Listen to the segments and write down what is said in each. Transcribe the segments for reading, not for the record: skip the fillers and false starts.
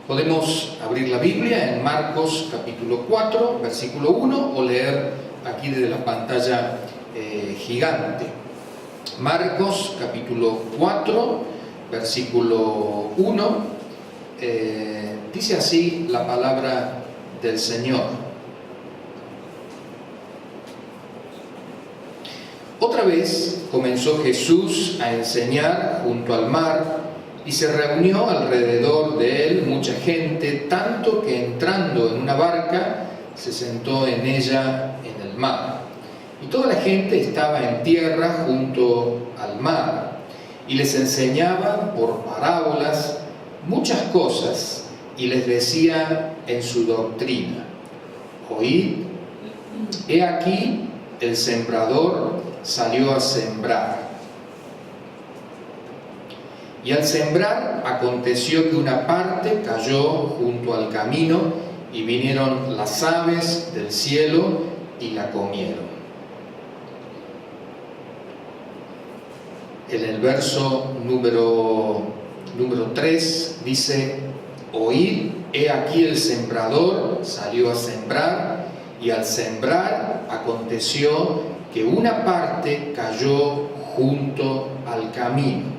Podemos abrir la Biblia en Marcos capítulo 4, versículo 1, o leer aquí desde la pantalla gigante. Marcos capítulo 4, versículo 1, dice así la palabra del Señor. Otra vez comenzó Jesús a enseñar junto al mar, y se reunió alrededor de él mucha gente, tanto que entrando en una barca se sentó en ella en el mar. Y toda la gente estaba en tierra junto al mar, y les enseñaba por parábolas muchas cosas, y les decía en su doctrina: Oíd, he aquí el sembrador salió a sembrar. Y al sembrar aconteció que una parte cayó junto al camino, y vinieron las aves del cielo y la comieron. En el verso número 3 dice: Oíd, he aquí el sembrador salió a sembrar, y al sembrar aconteció que una parte cayó junto al camino,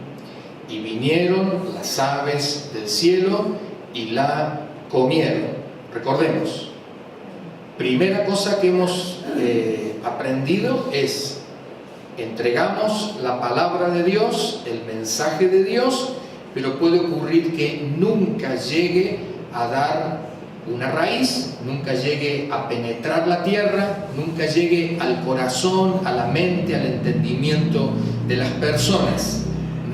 y vinieron las aves del cielo y la comieron. Recordemos, primera cosa que hemos aprendido es: entregamos la palabra de Dios, el mensaje de Dios, pero puede ocurrir que nunca llegue a dar una raíz, nunca llegue a penetrar la tierra, nunca llegue al corazón, a la mente, al entendimiento de las personas.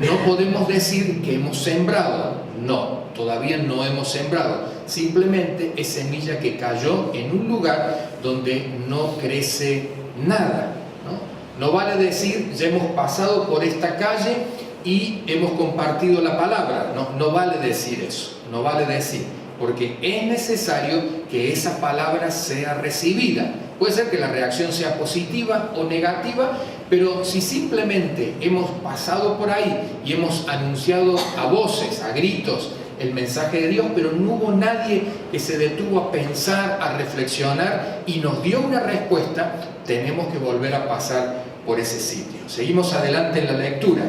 No podemos decir que hemos sembrado, no, todavía no hemos sembrado, simplemente es semilla que cayó en un lugar donde no crece nada, ¿no? No vale decir, ya hemos pasado por esta calle y hemos compartido la palabra, no vale decir eso, no vale decir, porque es necesario que esa palabra sea recibida. Puede ser que la reacción sea positiva o negativa, pero si simplemente hemos pasado por ahí y hemos anunciado a voces, a gritos, el mensaje de Dios, pero no hubo nadie que se detuvo a pensar, a reflexionar y nos dio una respuesta, tenemos que volver a pasar por ese sitio. Seguimos adelante en la lectura.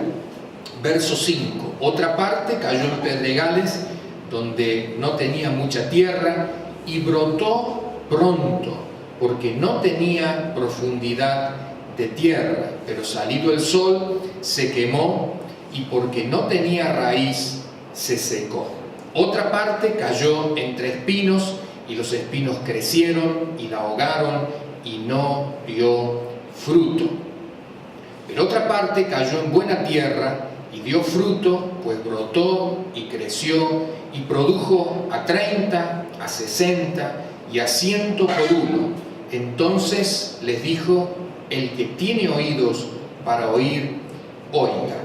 Verso 5. Otra parte cayó en pedregales donde no tenía mucha tierra, y brotó pronto, porque no tenía profundidad de tierra, pero salido el sol se quemó, y porque no tenía raíz se secó. Otra parte cayó entre espinos, y los espinos crecieron y la ahogaron, y no dio fruto. Pero otra parte cayó en buena tierra y dio fruto, pues brotó y creció y produjo a 30, a 60 y a 100 por uno. Entonces les dijo: el que tiene oídos para oír, oiga.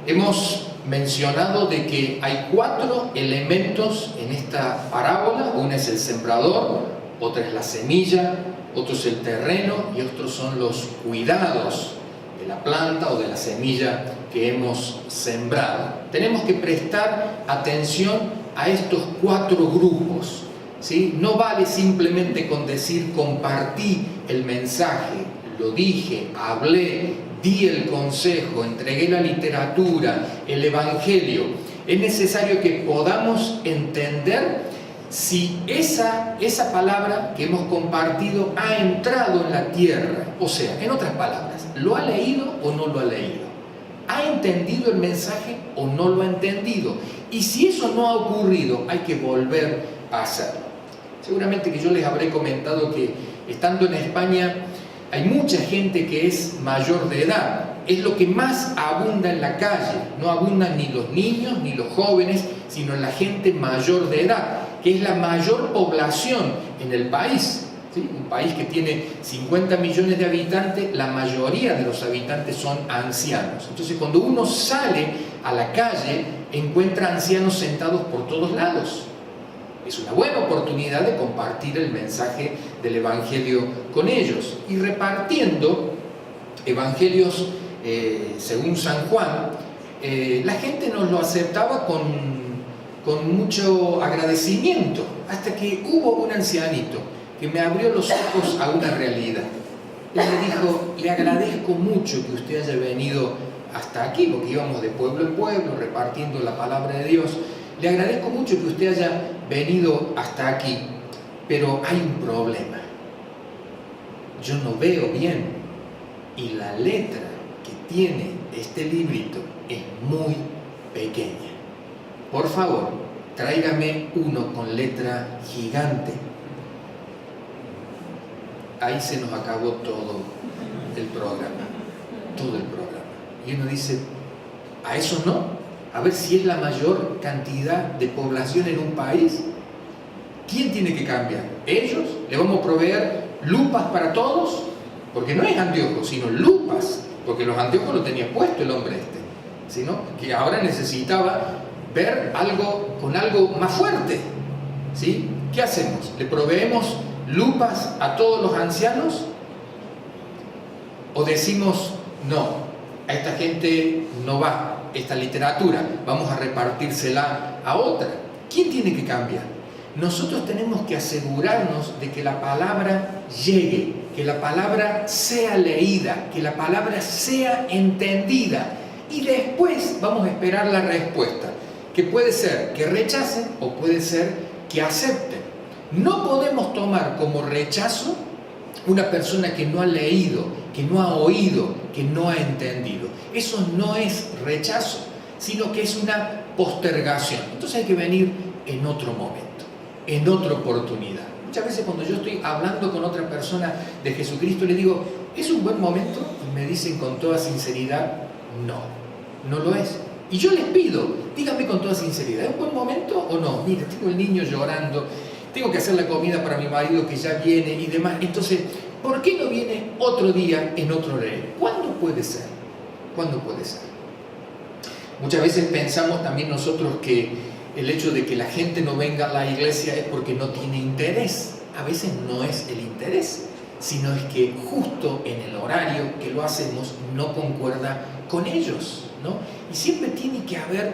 Hemos mencionado de que hay 4 elementos en esta parábola. Una es el sembrador, otra es la semilla, otro es el terreno y otros son los cuidados de la planta o de la semilla que hemos sembrado. Tenemos que prestar atención a estos 4 grupos, ¿sí? No vale simplemente con decir compartí el mensaje, lo dije, hablé, di el consejo, entregué la literatura, el evangelio. Es necesario que podamos entender si esa palabra que hemos compartido ha entrado en la tierra. O sea, en otras palabras, ¿lo ha leído o no lo ha leído? ¿Ha entendido el mensaje o no lo ha entendido? Y si eso no ha ocurrido, hay que volver a hacerlo. Seguramente que yo les habré comentado que estando en España hay mucha gente que es mayor de edad. Es lo que más abunda en la calle. No abundan ni los niños ni los jóvenes, sino la gente mayor de edad, que es la mayor población en el país, ¿sí? Un país que tiene 50 millones de habitantes, la mayoría de los habitantes son ancianos. Entonces, cuando uno sale a la calle, encuentra ancianos sentados por todos lados. Es una buena oportunidad de compartir el mensaje del Evangelio con ellos. Y repartiendo evangelios según San Juan, la gente nos lo aceptaba con con mucho agradecimiento, hasta que hubo un ancianito que me abrió los ojos a una realidad. Él me dijo: le agradezco mucho que usted haya venido hasta aquí, porque íbamos de pueblo en pueblo repartiendo la palabra de Dios. Le agradezco mucho que usted haya venido hasta aquí, pero hay un problema. Yo no veo bien y la letra que tiene este librito es muy pequeña. Por favor, tráigame uno con letra gigante. Ahí se nos acabó todo el programa. Todo el programa. Y uno dice: ¿a eso no? A ver si es la mayor cantidad de población en un país. ¿Quién tiene que cambiar? ¿Ellos? ¿Le vamos a proveer lupas para todos? Porque no es anteojos, sino lupas. Porque los anteojos los tenía puesto el hombre sino que ahora necesitaba ver algo con algo más fuerte. ¿Sí? ¿Qué hacemos? ¿Le proveemos lupas a todos los ancianos? ¿O decimos: no, a esta gente no va esta literatura, vamos a repartírsela a otra? ¿Quién tiene que cambiar? Nosotros tenemos que asegurarnos de que la palabra llegue, que la palabra sea leída, que la palabra sea entendida, y después vamos a esperar la respuesta, que puede ser que rechacen o puede ser que acepten. No podemos tomar como rechazo una persona que no ha leído, que no ha oído, que no ha entendido. Eso no es rechazo, sino que es una postergación. Entonces hay que venir en otro momento, en otra oportunidad. Muchas veces cuando yo estoy hablando con otra persona de Jesucristo, le digo: ¿es un buen momento? Y me dicen con toda sinceridad: no, no lo es. Y yo les pido: díganme con toda sinceridad, ¿es un buen momento o no? Mira, tengo el niño llorando, tengo que hacer la comida para mi marido que ya viene y demás. Entonces, ¿por qué no viene otro día en otro horario? ¿Cuándo puede ser? ¿Cuándo puede ser? Muchas veces pensamos también nosotros que el hecho de que la gente no venga a la iglesia es porque no tiene interés. A veces no es el interés, sino es que justo en el horario que lo hacemos no concuerda con ellos, ¿no? Y siempre tiene que haber,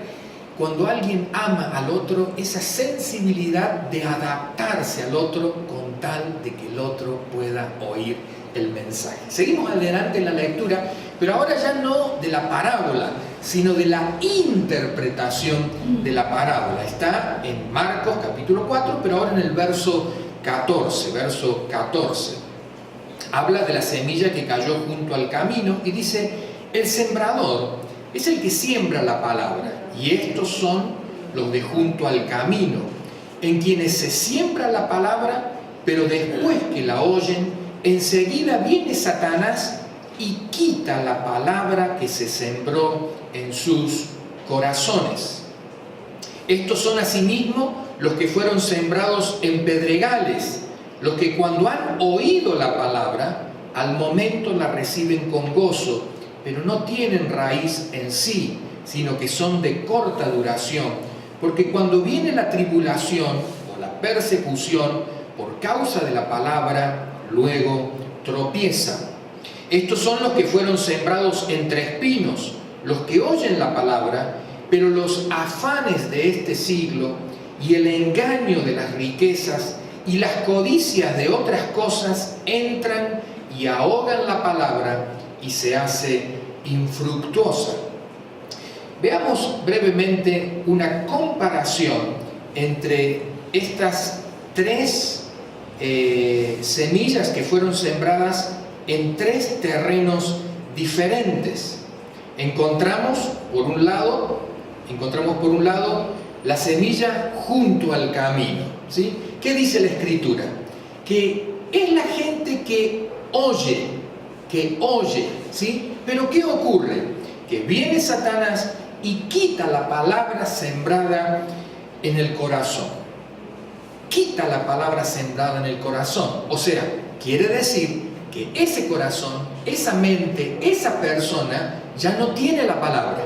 cuando alguien ama al otro, esa sensibilidad de adaptarse al otro con tal de que el otro pueda oír el mensaje. Seguimos adelante en la lectura, pero ahora ya no de la parábola, sino de la interpretación de la parábola. Está en Marcos capítulo 4, pero ahora en el verso 14. Habla de la semilla que cayó junto al camino y dice: el sembrador es el que siembra la palabra, y estos son los de junto al camino, en quienes se siembra la palabra, pero después que la oyen, enseguida viene Satanás y quita la palabra que se sembró en sus corazones. Estos son asimismo los que fueron sembrados en pedregales, los que cuando han oído la palabra, al momento la reciben con gozo, pero no tienen raíz en sí, sino que son de corta duración, porque cuando viene la tribulación o la persecución por causa de la palabra, luego tropiezan. Estos son los que fueron sembrados entre espinos, los que oyen la palabra, pero los afanes de este siglo y el engaño de las riquezas y las codicias de otras cosas entran y ahogan la palabra y se hace infructuosa. Veamos brevemente una comparación entre estas tres semillas que fueron sembradas en tres terrenos diferentes. Encontramos por un lado la semilla junto al camino, ¿sí? ¿Qué dice la Escritura? Que es la gente que oye, ¿sí? Pero ¿qué ocurre? Que viene Satanás y quita la palabra sembrada en el corazón. Quita la palabra sembrada en el corazón. O sea, quiere decir que ese corazón, esa mente, esa persona ya no tiene la palabra,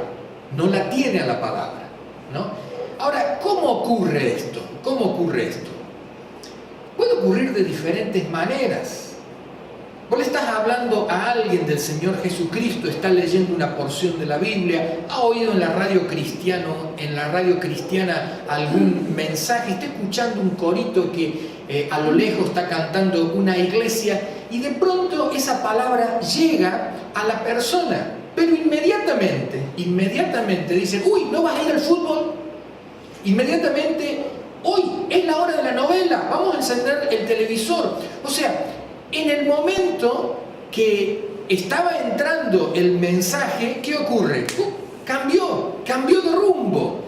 no la tiene a la palabra, ¿no? Ahora, ¿cómo ocurre esto? ¿Cómo ocurre esto? Puede ocurrir de diferentes maneras. Vos le estás hablando a alguien del Señor Jesucristo, está leyendo una porción de la Biblia, ha oído en la radio cristiana algún mensaje, está escuchando un corito que a lo lejos está cantando una iglesia, y de pronto esa palabra llega a la persona, pero inmediatamente dicen, uy, ¿no vas a ir al fútbol? Inmediatamente, hoy es la hora de la novela, vamos a encender el televisor. O sea, en el momento que estaba entrando el mensaje, ¿qué ocurre? Cambió de rumbo.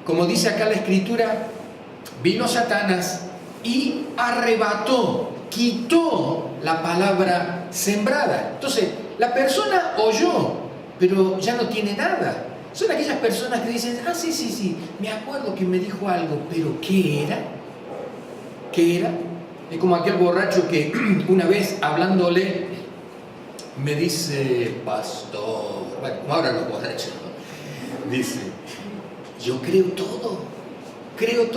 Como dice acá la Escritura, vino Satanás y arrebató, quitó la palabra sembrada. Entonces, la persona oyó, pero ya no tiene nada. Son aquellas personas que dicen, sí, me acuerdo que me dijo algo, pero ¿qué era? ¿Qué era? Es como aquel borracho que una vez hablándole me dice, pastor, bueno, como ahora los borrachos, ¿no? Dice, yo creo todo, creo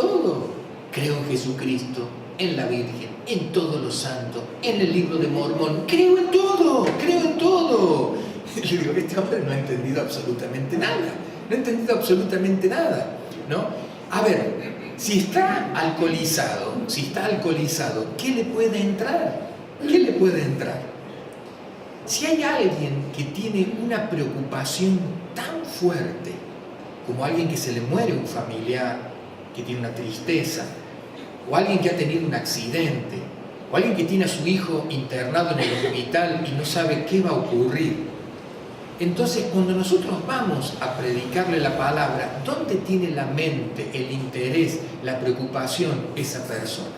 en Jesucristo, en la Virgen, en todos los santos, en el libro de Mormón, creo en todo. Y le digo, este hombre no ha entendido absolutamente nada, ¿no? A ver, si está alcoholizado, ¿qué le puede entrar? Si hay alguien que tiene una preocupación tan fuerte, como alguien que se le muere un familiar, que tiene una tristeza, o alguien que ha tenido un accidente, o alguien que tiene a su hijo internado en el hospital y no sabe qué va a ocurrir. Entonces, cuando nosotros vamos a predicarle la palabra, ¿dónde tiene la mente, el interés, la preocupación esa persona?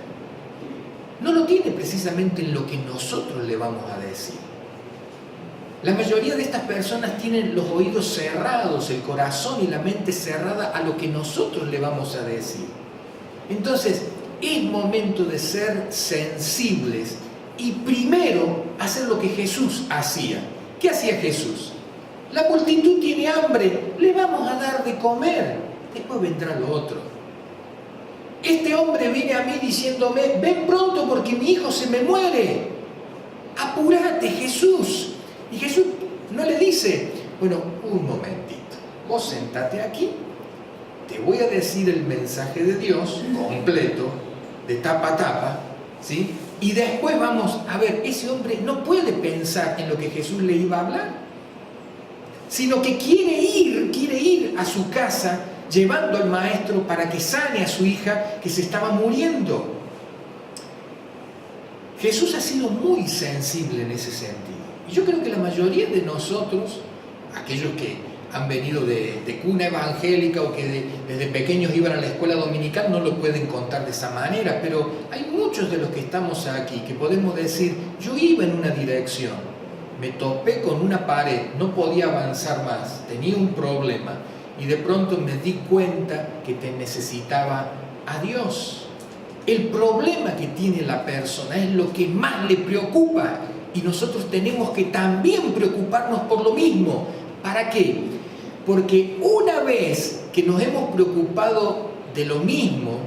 No lo tiene precisamente en lo que nosotros le vamos a decir. La mayoría de estas personas tienen los oídos cerrados, el corazón y la mente cerrada a lo que nosotros le vamos a decir. Entonces, es momento de ser sensibles y primero hacer lo que Jesús hacía. ¿Qué hacía Jesús? La multitud tiene hambre, le vamos a dar de comer, después vendrá lo otro. Este hombre viene a mí diciéndome, ven pronto porque mi hijo se me muere, apúrate Jesús. Y Jesús no le dice, bueno, un momentito, vos sentate aquí, te voy a decir el mensaje de Dios completo, de tapa a tapa, ¿sí? Y después vamos a ver, ese hombre no puede pensar en lo que Jesús le iba a hablar, sino que quiere ir a su casa llevando al maestro para que sane a su hija que se estaba muriendo. Jesús ha sido muy sensible en ese sentido. Y yo creo que la mayoría de nosotros, aquellos que han venido de cuna evangélica o que desde pequeños iban a la escuela dominical, no lo pueden contar de esa manera, pero hay muchos de los que estamos aquí que podemos decir, yo iba en una dirección, me topé con una pared, no podía avanzar más, tenía un problema y de pronto me di cuenta que te necesitaba a Dios. El problema que tiene la persona es lo que más le preocupa y nosotros tenemos que también preocuparnos por lo mismo. ¿Para qué? Porque una vez que nos hemos preocupado de lo mismo,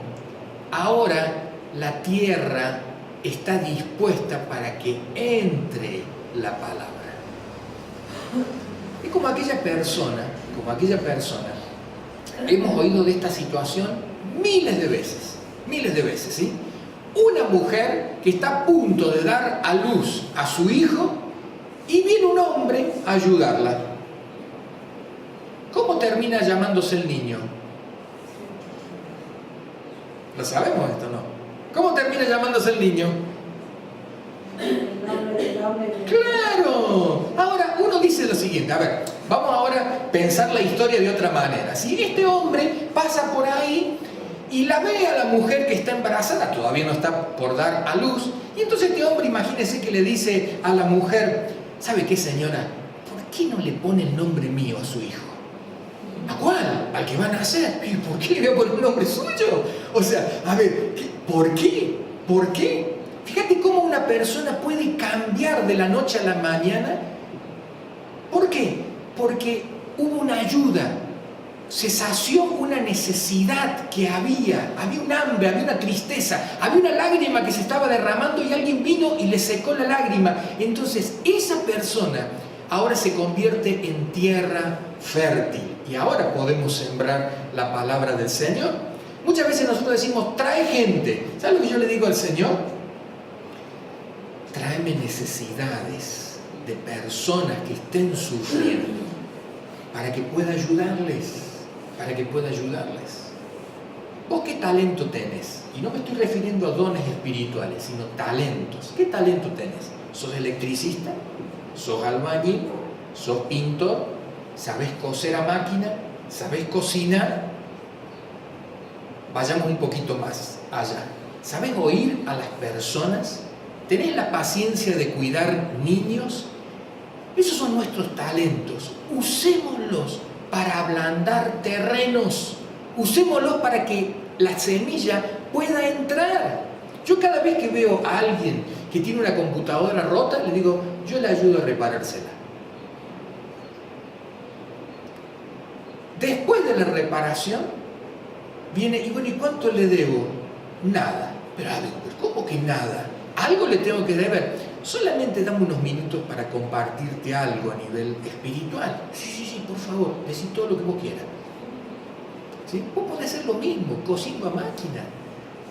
ahora la tierra está dispuesta para que entre la palabra. Es como aquella persona, hemos oído de esta situación miles de veces, ¿sí? Una mujer que está a punto de dar a luz a su hijo y viene un hombre a ayudarla. ¿Cómo termina llamándose el niño? ¿Lo sabemos esto, no? ¿Cómo termina llamándose el niño? ¡Claro! Ahora uno dice lo siguiente, a ver, vamos ahora a pensar la historia de otra manera. Si este hombre pasa por ahí y la ve a la mujer que está embarazada, todavía no está por dar a luz, y entonces este hombre, imagínese que le dice a la mujer, ¿sabe qué, señora? ¿Por qué no le pone el nombre mío a su hijo? ¿A cuál? Al que van a nacer. ¿Y por qué le voy a poner un nombre suyo? O sea, a ver, ¿por qué? ¿Por qué? Fíjate cómo una persona puede cambiar de la noche a la mañana. ¿Por qué? Porque hubo una ayuda. se sació una necesidad que había un hambre, había una tristeza, había una lágrima que se estaba derramando y alguien vino y le secó la lágrima. Entonces esa persona ahora se convierte en tierra fértil y ahora podemos sembrar la palabra del Señor. Muchas veces nosotros decimos, trae gente. ¿Sabes lo que yo le digo al Señor? Tráeme necesidades de personas que estén sufriendo para que pueda ayudarles. ¿Vos qué talento tenés? Y no me estoy refiriendo a dones espirituales, sino talentos. ¿Qué talento tenés? ¿Sos electricista? ¿Sos albañil? ¿Sos pintor? ¿Sabés coser a máquina? ¿Sabés cocinar? Vayamos un poquito más allá. ¿Sabés oír a las personas? ¿Tenés la paciencia de cuidar niños? Esos son nuestros talentos. Usémoslos para ablandar terrenos. Usémoslos para que la semilla pueda entrar. Yo cada vez que veo a alguien que tiene una computadora rota, le digo, yo le ayudo a reparársela. Después de la reparación, viene, y bueno, ¿y cuánto le debo? Nada. Pero a ver, ¿cómo que nada? Algo le tengo que deber. Solamente dame unos minutos para compartirte algo a nivel espiritual. Sí, por favor, decí todo lo que vos quieras. ¿Sí? Vos podés hacer lo mismo, cosiendo a máquina,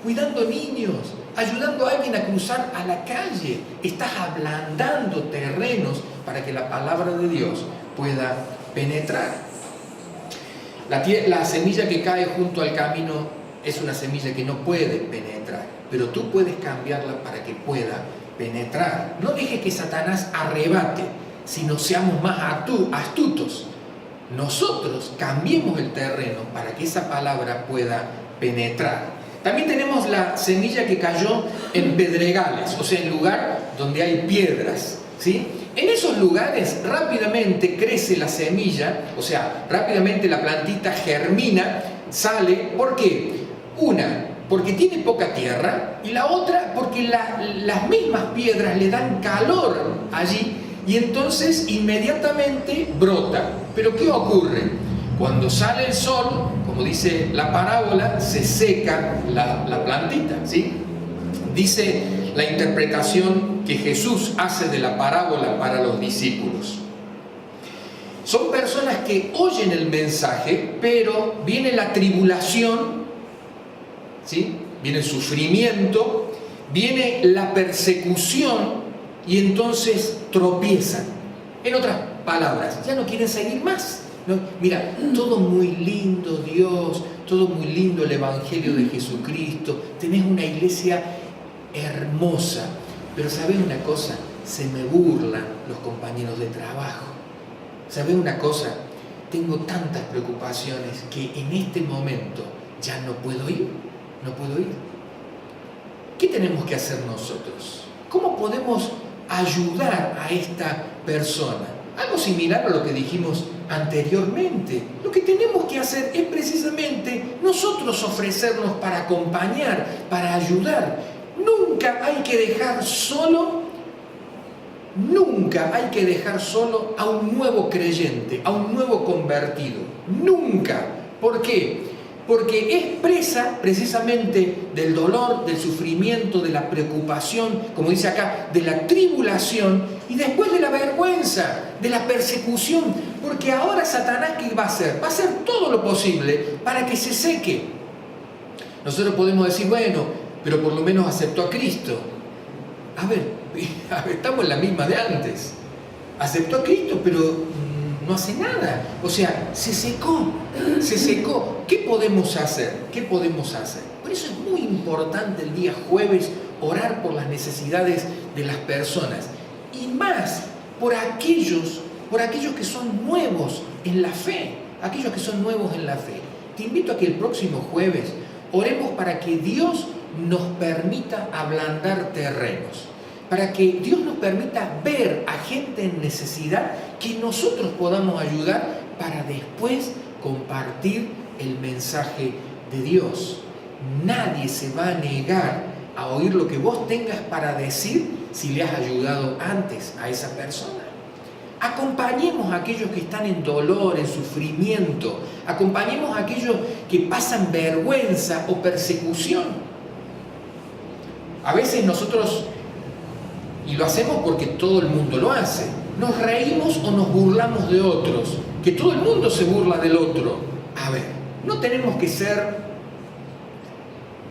cuidando niños, ayudando a alguien a cruzar a la calle. Estás ablandando terrenos para que la palabra de Dios pueda penetrar. La semilla que cae junto al camino es una semilla que no puede penetrar, pero tú puedes cambiarla para que pueda penetrar. No dejes que Satanás arrebate, sino seamos más astutos. Nosotros cambiemos el terreno para que esa palabra pueda penetrar. También tenemos la semilla que cayó en pedregales, o sea, en lugar donde hay piedras, ¿sí? En esos lugares rápidamente crece la semilla, o sea, rápidamente la plantita germina, sale. ¿Por qué? Una, porque tiene poca tierra, y la otra, porque las mismas piedras le dan calor allí y entonces inmediatamente brota. Pero ¿qué ocurre? Cuando sale el sol, como dice la parábola, se seca la plantita, ¿sí? Dice la interpretación que Jesús hace de la parábola para los discípulos. Son personas que oyen el mensaje, pero viene la tribulación, ¿sí? Viene el sufrimiento, viene la persecución y entonces tropiezan. En otras palabras, ya no quieren seguir más. ¿No? Mira, todo muy lindo Dios, todo muy lindo el Evangelio de Jesucristo, tenés una iglesia hermosa, pero ¿sabés una cosa? Se me burlan los compañeros de trabajo. ¿Sabés una cosa? Tengo tantas preocupaciones que en este momento ya no puedo ir. ¿Qué tenemos que hacer nosotros? ¿Cómo podemos ayudar a esta persona? Algo similar a lo que dijimos anteriormente. Lo que tenemos que hacer es precisamente nosotros ofrecernos para acompañar, para ayudar. Nunca hay que dejar solo a un nuevo creyente, a un nuevo convertido. Nunca. ¿Por qué? Porque es presa precisamente del dolor, del sufrimiento, de la preocupación, como dice acá, de la tribulación y después de la vergüenza, de la persecución. Porque ahora Satanás, ¿qué va a hacer? Va a hacer todo lo posible para que se seque. Nosotros podemos decir, bueno, pero por lo menos aceptó a Cristo. A ver, estamos en la misma de antes. Aceptó a Cristo, pero no hace nada. O sea, se secó. ¿Qué podemos hacer? Por eso es muy importante el día jueves orar por las necesidades de las personas. Y más por aquellos que son nuevos en la fe. Te invito a que el próximo jueves oremos para que Dios nos permita ablandar terrenos, para que Dios nos permita ver a gente en necesidad que nosotros podamos ayudar para después compartir el mensaje de Dios. Nadie se va a negar a oír lo que vos tengas para decir si le has ayudado antes a esa persona. Acompañemos a aquellos que están en dolor, en sufrimiento. Acompañemos a aquellos que pasan vergüenza o persecución. A veces nosotros, y lo hacemos porque todo el mundo lo hace, nos reímos o nos burlamos de otros, que todo el mundo se burla del otro. A ver, no tenemos que ser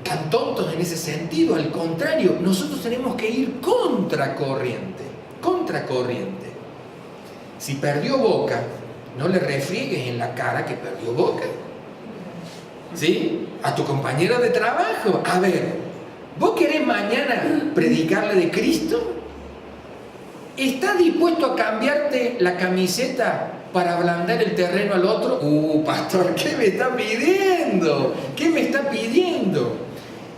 tan tontos en ese sentido, al contrario, nosotros tenemos que ir contracorriente. Si perdió Boca, no le refriegues en la cara que perdió Boca. ¿Sí? A tu compañero de trabajo. A ver, ¿vos querés mañana predicarle de Cristo? ¿Estás dispuesto a cambiarte la camiseta para ablandar el terreno al otro? Pastor, ¿qué me está pidiendo? ¿Qué me está pidiendo?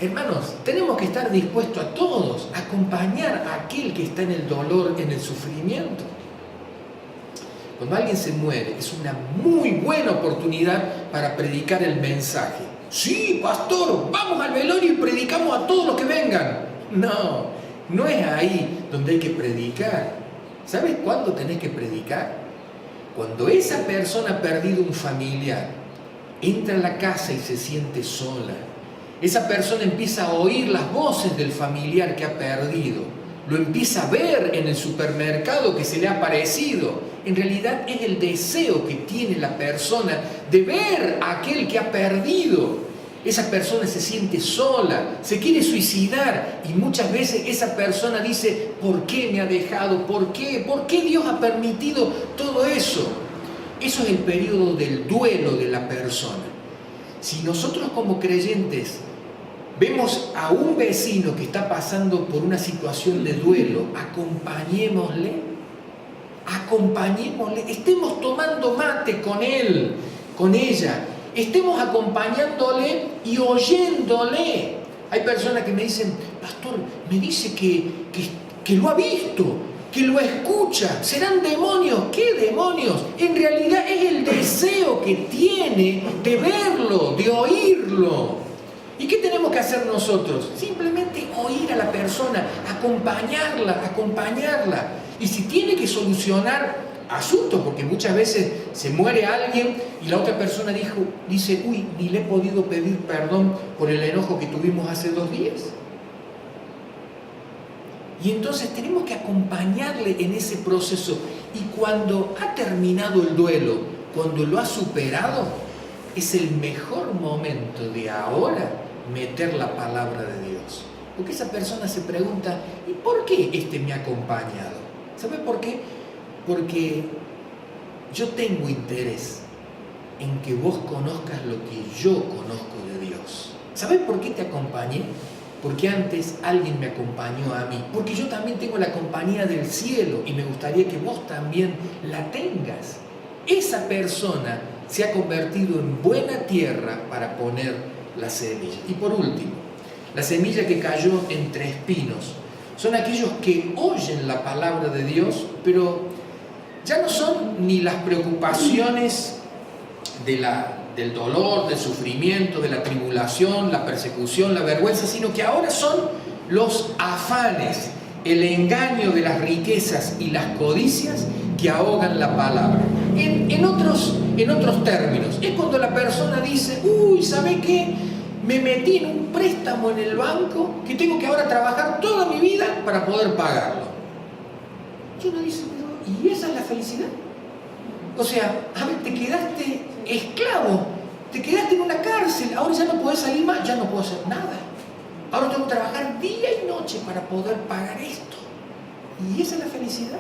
Hermanos, tenemos que estar dispuestos a todos, a acompañar a aquel que está en el dolor, en el sufrimiento. Cuando alguien se muere, es una muy buena oportunidad para predicar el mensaje. Sí, pastor, vamos al velorio y predicamos a todos los que vengan. No es ahí donde hay que predicar. ¿Sabes cuándo tenés que predicar? Cuando esa persona ha perdido un familiar, entra a la casa y se siente sola. Esa persona empieza a oír las voces del familiar que ha perdido. Lo empieza a ver en el supermercado que se le ha aparecido. En realidad es el deseo que tiene la persona de ver a aquel que ha perdido. Esa persona se siente sola, se quiere suicidar y muchas veces esa persona dice, ¿por qué me ha dejado? ¿Por qué? ¿Por qué Dios ha permitido todo eso? Eso es el periodo del duelo de la persona. Si nosotros como creyentes vemos a un vecino que está pasando por una situación de duelo, acompañémosle, estemos tomando mate con él, con ella, estemos acompañándole y oyéndole. Hay personas que me dicen, pastor, me dice que lo ha visto, que lo escucha, ¿serán demonios? ¿Qué demonios? En realidad es el deseo que tiene de verlo, de oírlo. ¿Y qué tenemos que hacer nosotros? Simplemente oír a la persona, acompañarla. Y si tiene que solucionar asuntos, porque muchas veces se muere alguien y la otra persona dice, uy, ni le he podido pedir perdón por el enojo que tuvimos hace 2 días. Y entonces tenemos que acompañarle en ese proceso. Y cuando ha terminado el duelo, cuando lo ha superado, es el mejor momento de ahora meter la palabra de Dios. Porque esa persona se pregunta, ¿y por qué este me ha acompañado? ¿Sabe por qué? Porque yo tengo interés en que vos conozcas lo que yo conozco de Dios. ¿Sabes por qué te acompañé? Porque antes alguien me acompañó a mí. Porque yo también tengo la compañía del cielo y me gustaría que vos también la tengas. Esa persona se ha convertido en buena tierra para poner la semilla. Y por último, la semilla que cayó entre espinos son aquellos que oyen la palabra de Dios, pero ya no son ni las preocupaciones del dolor, del sufrimiento, de la tribulación, la persecución, la vergüenza, sino que ahora son los afanes, el engaño de las riquezas y las codicias que ahogan la palabra. En otros términos, es cuando la persona dice, uy, ¿sabe qué? Me metí en un préstamo en el banco que tengo que ahora trabajar toda mi vida para poder pagarlo. Y uno dice, ¿y esa es la felicidad? O sea, a ver, te quedaste esclavo, te quedaste en una cárcel, ahora ya no podés salir más, ya no puedo hacer nada. Ahora tengo que trabajar día y noche para poder pagar esto. ¿Y esa es la felicidad?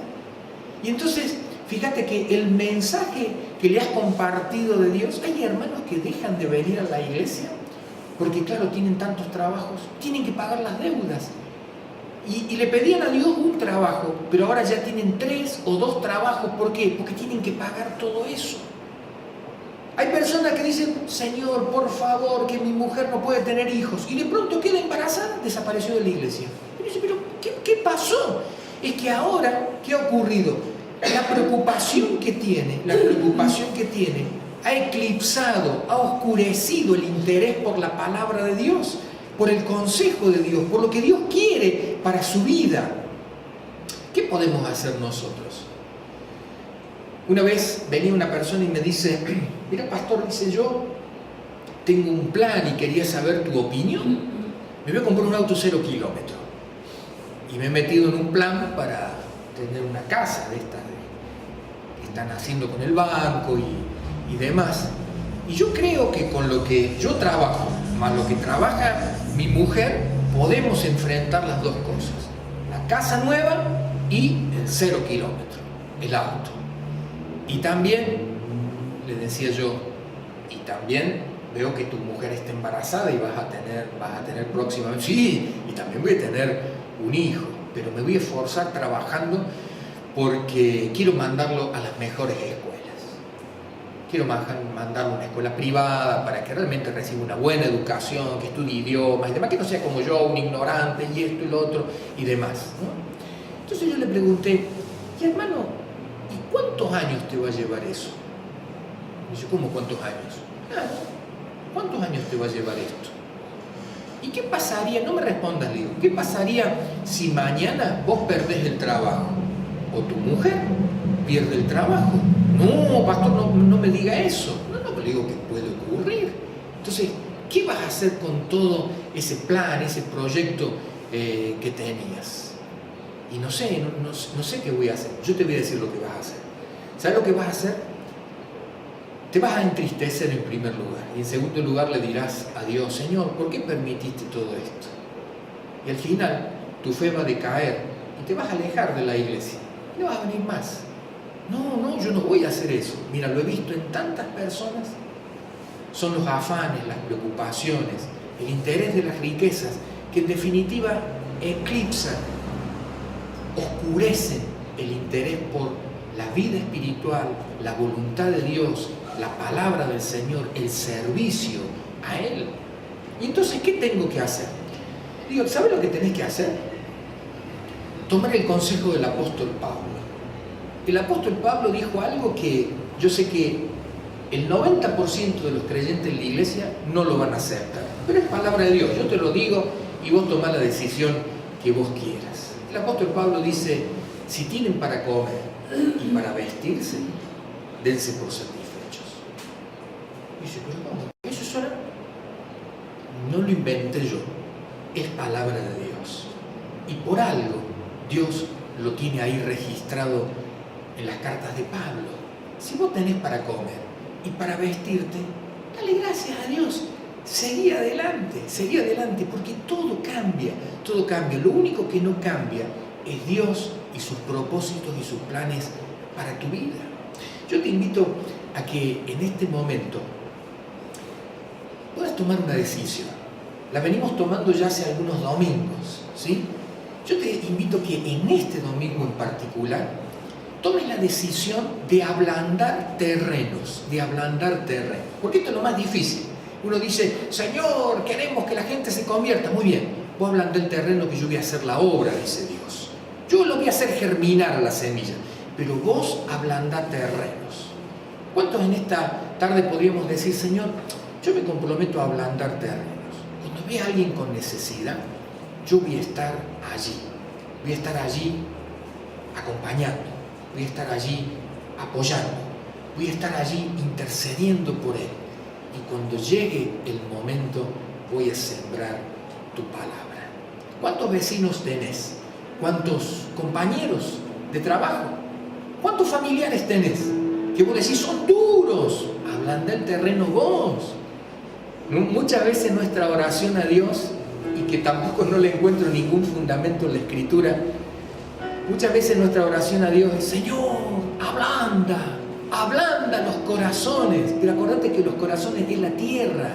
Y entonces, fíjate que el mensaje que le has compartido de Dios, hay hermanos que dejan de venir a la iglesia porque, claro, tienen tantos trabajos, tienen que pagar las deudas. Y le pedían a Dios un trabajo, pero ahora ya tienen 3 o 2 trabajos. ¿Por qué? Porque tienen que pagar todo eso. Hay personas que dicen, Señor, por favor, que mi mujer no puede tener hijos. Y de pronto queda embarazada, desapareció de la iglesia. Y dice, pero ¿qué pasó? Es que ahora, ¿qué ha ocurrido? La preocupación que tiene ha eclipsado, ha oscurecido el interés por la palabra de Dios, por el consejo de Dios, por lo que Dios quiere para su vida. ¿Qué podemos hacer nosotros? Una vez venía una persona y me dice, mira pastor, dice, yo tengo un plan y quería saber tu opinión. Me voy a comprar un auto 0 kilómetros y me he metido en un plan para tener una casa de estas que están haciendo con el banco y demás. Y yo creo que con lo que yo trabajo, más lo que trabaja mi mujer, podemos enfrentar las dos cosas. La casa nueva y el 0 kilómetros, el auto. Y también, le decía yo, y también veo que tu mujer está embarazada y vas a tener próximamente, sí, y también voy a tener un hijo, pero me voy a esforzar trabajando porque quiero mandarlo a las mejores escuelas. Quiero mandarlo a una escuela privada para que realmente reciba una buena educación, que estudie idiomas y demás, que no sea como yo, un ignorante y esto y lo otro y demás, ¿no? Entonces yo le pregunté, y hermano, ¿y cuántos años te va a llevar eso? Me dice, ¿cómo cuántos años? ¿Cuántos años te va a llevar esto? ¿Y qué pasaría? No me respondas, le digo, ¿qué pasaría si mañana vos perdés el trabajo? ¿O tu mujer pierde el trabajo? No, pastor, no me diga eso. No, le digo que puede ocurrir. Entonces, ¿qué vas a hacer con todo ese plan, ese proyecto que tenías? Y no sé qué voy a hacer. Yo te voy a decir lo que vas a hacer. ¿Sabes lo que vas a hacer? Te vas a entristecer en primer lugar. Y en segundo lugar le dirás a Dios, Señor, ¿por qué permitiste todo esto? Y al final, tu fe va a decaer y te vas a alejar de la iglesia. No vas a venir más. No, yo no voy a hacer eso. Mira, lo he visto en tantas personas. Son los afanes, las preocupaciones, el interés de las riquezas, que en definitiva eclipsan, oscurecen el interés por la vida espiritual, la voluntad de Dios, la palabra del Señor, el servicio a Él. Y entonces, ¿qué tengo que hacer? Digo, ¿sabes lo que tenés que hacer? Tomar el consejo del apóstol Pablo. El apóstol Pablo dijo algo que yo sé que el 90% de los creyentes en la iglesia no lo van a aceptar, pero es palabra de Dios, yo te lo digo y vos tomás la decisión que vos quieras. El apóstol Pablo dice, si tienen para comer y para vestirse, dense por satisfechos. Y dice, pero ¿cómo? ¿Eso solo? No lo inventé yo, es palabra de Dios. Y por algo Dios lo tiene ahí registrado en las cartas de Pablo. Si vos tenés para comer y para vestirte, dale gracias a Dios. Seguí adelante, porque todo cambia. Lo único que no cambia es Dios y sus propósitos y sus planes para tu vida. Yo te invito a que en este momento puedas tomar una decisión. La venimos tomando ya hace algunos domingos, ¿sí? Yo te invito a que en este domingo en particular tomes la decisión de ablandar terrenos, porque esto es lo más difícil. Uno dice, Señor, queremos que la gente se convierta. Muy bien, vos ablandá el terreno que yo voy a hacer la obra, dice Dios. Yo lo voy a hacer germinar la semilla, pero vos ablandá terrenos. ¿Cuántos en esta tarde podríamos decir, Señor, yo me comprometo a ablandar terrenos? Cuando vea a alguien con necesidad, yo voy a estar allí acompañando. Voy a estar allí apoyando, voy a estar allí intercediendo por Él. Y cuando llegue el momento, voy a sembrar tu palabra. ¿Cuántos vecinos tenés? ¿Cuántos compañeros de trabajo? ¿Cuántos familiares tenés? Que vos decís, son duros. Ablanda el terreno vos. Muchas veces nuestra oración a Dios, y que tampoco no le encuentro ningún fundamento en la Escritura, muchas veces nuestra oración a Dios es, Señor, ablanda los corazones. Pero acordate que los corazones es la tierra.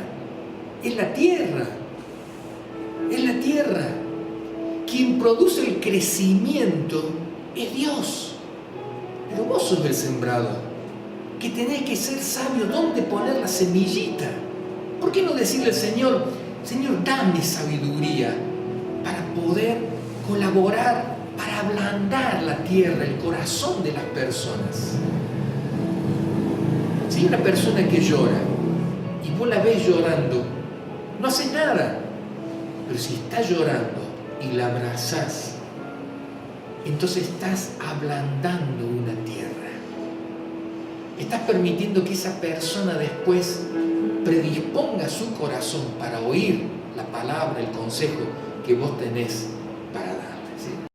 Quien produce el crecimiento es Dios. Pero vos sos el sembrador, que tenés que ser sabio dónde poner la semillita. ¿Por qué no decirle al Señor, dame sabiduría para poder colaborar, para ablandar la tierra, el corazón de las personas? Si hay una persona que llora y vos la ves llorando, no haces nada. Pero si está llorando y la abrazás, entonces estás ablandando una tierra. estás permitiendo que esa persona después predisponga su corazón para oír la palabra, el consejo que vos tenés para dar.